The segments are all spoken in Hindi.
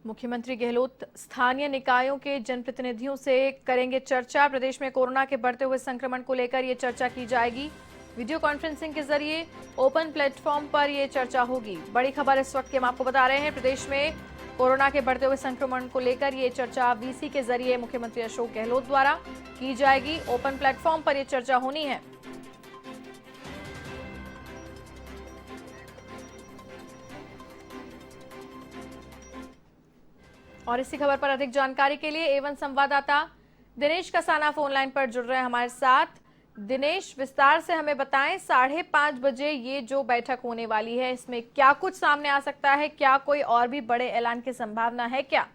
मुख्यमंत्री गहलोत स्थानीय निकायों के जनप्रतिनिधियों से करेंगे चर्चा। प्रदेश में कोरोना के बढ़ते हुए संक्रमण को लेकर ये चर्चा की जाएगी। वीडियो कॉन्फ्रेंसिंग के जरिए ओपन प्लेटफॉर्म पर यह चर्चा होगी। बड़ी खबर इस वक्त की हम आपको बता रहे हैं। प्रदेश में कोरोना के बढ़ते हुए संक्रमण को लेकर ये चर्चा वीसी के जरिए मुख्यमंत्री अशोक गहलोत द्वारा की जाएगी। ओपन प्लेटफॉर्म पर यह चर्चा होनी है। और इसी खबर पर अधिक जानकारी के लिए एवन संवाददाता दिनेश कसाना फोन लाइन पर जुड़ रहे हैं हमारे साथ। दिनेश, विस्तार से हमें बताएं, 5:30 बजे ये जो बैठक होने वाली है, इसमें क्या कुछ सामने आ सकता है? क्या कोई और भी बड़े ऐलान की संभावना है क्या?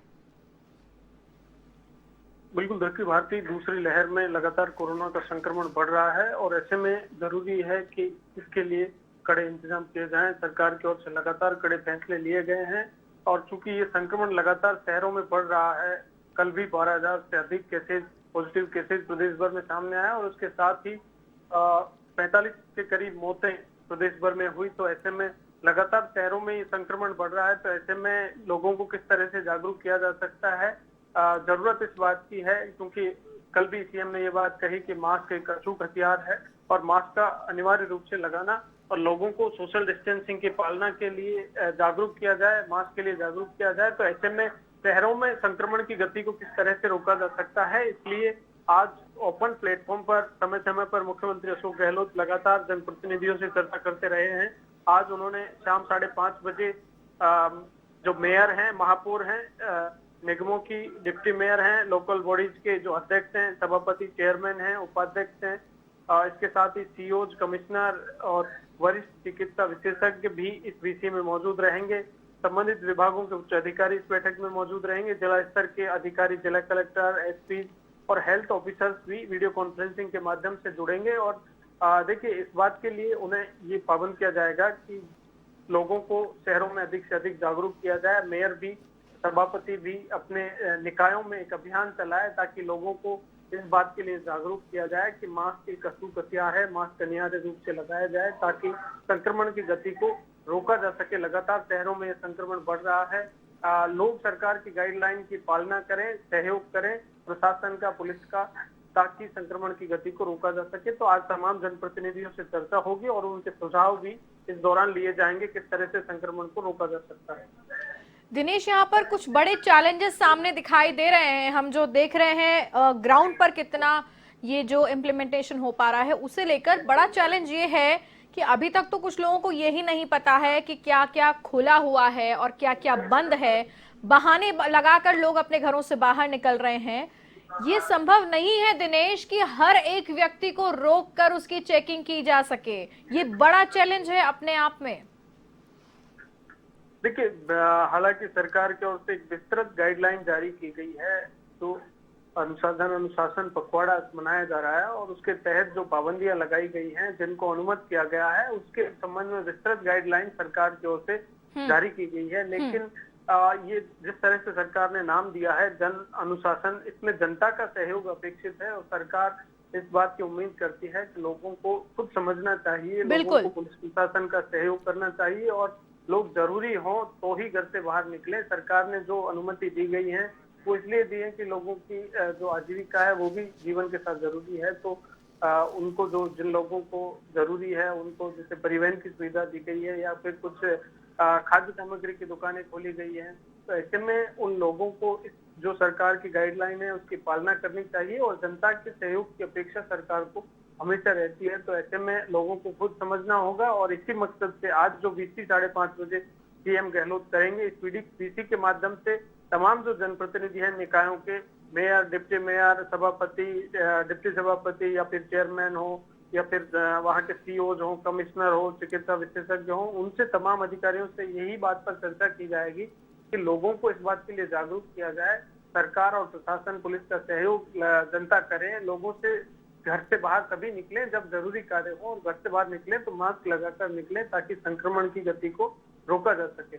बिल्कुल, दक्षिण भारतीय दूसरी लहर में लगातार कोरोना का संक्रमण बढ़ रहा है और ऐसे में जरूरी है कि इसके लिए कड़े इंतजाम किए जाएं। सरकार की ओर से लगातार कड़े फैसले लिए गए हैं और चूंकि ये संक्रमण लगातार शहरों में बढ़ रहा है, कल भी 12,000 से अधिक पॉजिटिव केसेज प्रदेश भर में सामने आया और उसके साथ ही 45 के करीब मौतें प्रदेश भर में हुई। तो ऐसे में लगातार शहरों में ये संक्रमण बढ़ रहा है, तो ऐसे में लोगों को किस तरह से जागरूक किया जा सकता है, जरूरत इस बात की है, क्योंकि कल भी सीएम ने ये बात कही कि मास्क एक अचूक हथियार है और मास्क का अनिवार्य रूप से लगाना और लोगों को सोशल डिस्टेंसिंग की पालना के लिए जागरूक किया जाए, मास्क के लिए जागरूक किया जाए। तो ऐसे में शहरों में संक्रमण की गति को किस तरह से रोका जा सकता है, इसलिए आज ओपन प्लेटफॉर्म पर समय समय पर मुख्यमंत्री अशोक गहलोत लगातार जनप्रतिनिधियों से चर्चा करते रहे हैं। आज उन्होंने शाम 5:30 बजे जो मेयर हैं, महापौर हैं, निगमों की डिप्टी मेयर हैं, लोकल बॉडीज के जो अध्यक्ष हैं, सभापति, चेयरमैन हैं, उपाध्यक्ष हैं, इसके साथ ही सीओज, कमिश्नर और वरिष्ठ चिकित्सा विशेषज्ञ भी इस वीसी में मौजूद रहेंगे। संबंधित विभागों के उच्च अधिकारी इस बैठक में मौजूद रहेंगे। जिला स्तर के अधिकारी, जिला कलेक्टर, एसपी और हेल्थ ऑफिसर्स भी वीडियो कॉन्फ्रेंसिंग के माध्यम से जुड़ेंगे। और देखिए, इस बात के लिए उन्हें ये पाबंद किया जाएगा कि लोगों को शहरों में अधिक से अधिक जागरूक किया जाए। मेयर भी, सभापति भी अपने निकायों में एक अभियान चलाए ताकि लोगों को इस बात के लिए जागरूक किया जाए कि मास्क एक अचूक हथियार है, मास्क अनिवार्य रूप से लगाया जाए ताकि संक्रमण की गति को रोका जा सके। लगातार शहरों में यह संक्रमण बढ़ रहा है। लोग सरकार की गाइडलाइन की पालना करें, सहयोग करें प्रशासन का, पुलिस का, ताकि संक्रमण की गति को रोका जा सके। तो आज तमाम जनप्रतिनिधियों से चर्चा होगी और उनके सुझाव भी इस दौरान लिए जाएंगे, किस तरह से संक्रमण को रोका जा सकता है। दिनेश, यहाँ पर कुछ बड़े चैलेंजेस सामने दिखाई दे रहे हैं। हम जो देख रहे हैं ग्राउंड पर कितना ये जो इम्प्लीमेंटेशन हो पा रहा है, उसे लेकर बड़ा चैलेंज ये है कि अभी तक तो कुछ लोगों को यही नहीं पता है कि क्या क्या खुला हुआ है और क्या क्या बंद है। बहाने लगाकर लोग अपने घरों से बाहर निकल रहे हैं। ये संभव नहीं है दिनेश कि हर एक व्यक्ति को रोक कर उसकी चेकिंग की जा सके। ये बड़ा चैलेंज है अपने आप में। देखिए, हालांकि सरकार की ओर से एक विस्तृत गाइडलाइन जारी की गई है, तो अनुशासन पखवाड़ा मनाया जा रहा है और उसके तहत जो पाबंदियां लगाई गई हैं, जिनको अनुमत किया गया है, उसके संबंध में विस्तृत गाइडलाइन सरकार की ओर से जारी की गई है। लेकिन ये जिस तरह से सरकार ने नाम दिया है जन अनुशासन, इसमें जनता का सहयोग अपेक्षित है और सरकार इस बात की उम्मीद करती है कि लोगों को खुद समझना चाहिए, लोगों को पुलिस प्रशासन का सहयोग करना चाहिए और लोग जरूरी हो तो ही घर से बाहर निकले। सरकार ने जो अनुमति दी गई है वो इसलिए दी है कि लोगों की जो आजीविका है वो भी जीवन के साथ जरूरी है। तो उनको जिन लोगों को जरूरी है, उनको जैसे परिवहन की सुविधा दी गई है या फिर कुछ खाद्य सामग्री की दुकानें खोली गई हैं, तो ऐसे में उन लोगों को जो सरकार की गाइडलाइन है उसकी पालना करनी चाहिए और जनता के सहयोग की अपेक्षा सरकार को हमेशा रहती है। तो ऐसे में लोगों को खुद समझना होगा और इसी मकसद से आज जो वीसी 5:30 बजे सीएम गहलोत करेंगे, इस वीसी के माध्यम से तमाम जो जनप्रतिनिधि हैं निकायों के, मेयर, डिप्टी मेयर, सभापति, डिप्टी सभापति या फिर चेयरमैन हो या फिर वहाँ के सीओज हो, कमिश्नर हो, चिकित्सा विशेषज्ञ हो, उनसे तमाम अधिकारियों से यही बात पर चर्चा की जाएगी कि लोगों को इस बात के लिए जागरूक किया जाए। सरकार और प्रशासन, पुलिस का सहयोग जनता करे। लोगों से घर से बाहर तभी निकलें जब जरूरी कार्य हो और घर से बाहर निकलें तो मास्क लगाकर निकलें ताकि संक्रमण की गति को रोका जा सके।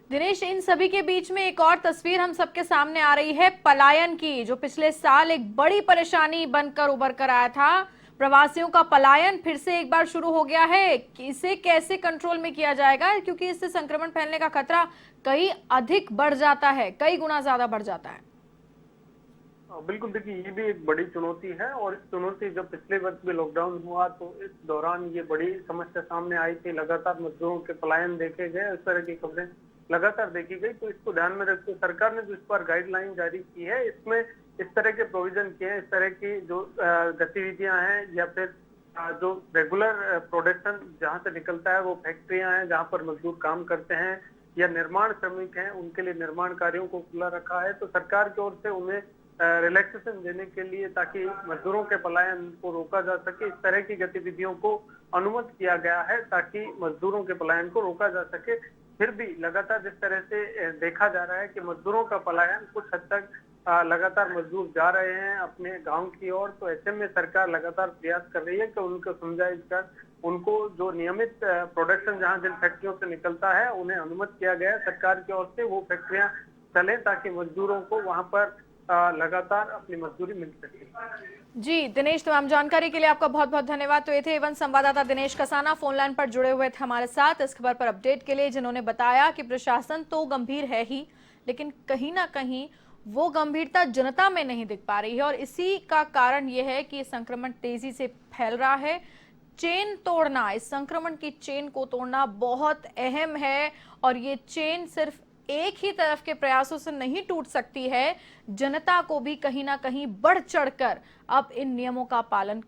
दिनेश, इन सभी के बीच में एक और तस्वीर हम सबके सामने आ रही है पलायन की, जो पिछले साल एक बड़ी परेशानी बनकर उभर कर आया था। प्रवासियों का पलायन फिर से एक बार शुरू हो गया है। इसे कैसे कंट्रोल में किया जाएगा, क्योंकि इससे संक्रमण फैलने का खतरा कई अधिक बढ़ जाता है, कई गुना ज्यादा बढ़ जाता है। बिल्कुल, देखिए ये भी एक बड़ी चुनौती है और इस चुनौती जब पिछले वर्ष भी लॉकडाउन हुआ तो इस दौरान ये बड़ी समस्या सामने आई थी। लगातार मजदूरों के पलायन देखे गए, इस तरह की खबरें लगातार देखी गई। तो इसको ध्यान में रखते सरकार ने जो इस पर गाइडलाइन जारी की है, इसमें इस तरह के प्रोविजन किए हैं, इस तरह की जो गतिविधियां हैं या फिर जो रेगुलर प्रोडक्शन जहां से निकलता है, वो फैक्ट्रियां हैं जहां पर मजदूर काम करते हैं या निर्माण श्रमिक हैं, उनके लिए निर्माण कार्यों को खुला रखा है। तो सरकार की ओर से उन्हें रिलैक्सेशन देने के लिए, ताकि मजदूरों के पलायन को रोका जा सके, इस तरह की गतिविधियों को अनुमति किया गया है ताकि मजदूरों के पलायन को रोका जा सके। फिर भी लगातार जिस तरह से देखा जा रहा है कि मजदूरों का पलायन कुछ हद तक लगातार मजदूर जा रहे हैं अपने गांव की ओर, तो ऐसे में सरकार लगातार प्रयास कर रही है कि उनको समझाइश कर उनको जो नियमित प्रोडक्शन जहां जिन फैक्ट्रियों से निकलता है उन्हें अनुमति किया गया है सरकार की ओर से, वो फैक्ट्रियां चले ताकि मजदूरों को वहां पर लगातार अपनी मजदूरी मिल सके। जी दिनेश, तमाम जानकारी के लिए आपका बहुत बहुत धन्यवाद। तो ये थे एवन संवाददाता दिनेश कसाना, फोन लाइन पर जुड़े हुए थे हमारे साथ इस खबर पर अपडेट के लिए, जिन्होंने बताया कि प्रशासन तो गंभीर है ही, लेकिन कहीं ना कहीं वो गंभीरता जनता में नहीं दिख पा रही है और इसी का कारण ये है कि संक्रमण तेजी से फैल रहा है। चेन तोड़ना, इस संक्रमण की चेन को तोड़ना बहुत अहम है और ये चेन सिर्फ एक ही तरफ के प्रयासों से नहीं टूट सकती है। जनता को भी कहीं ना कहीं बढ़ चढ़कर अब इन नियमों का पालन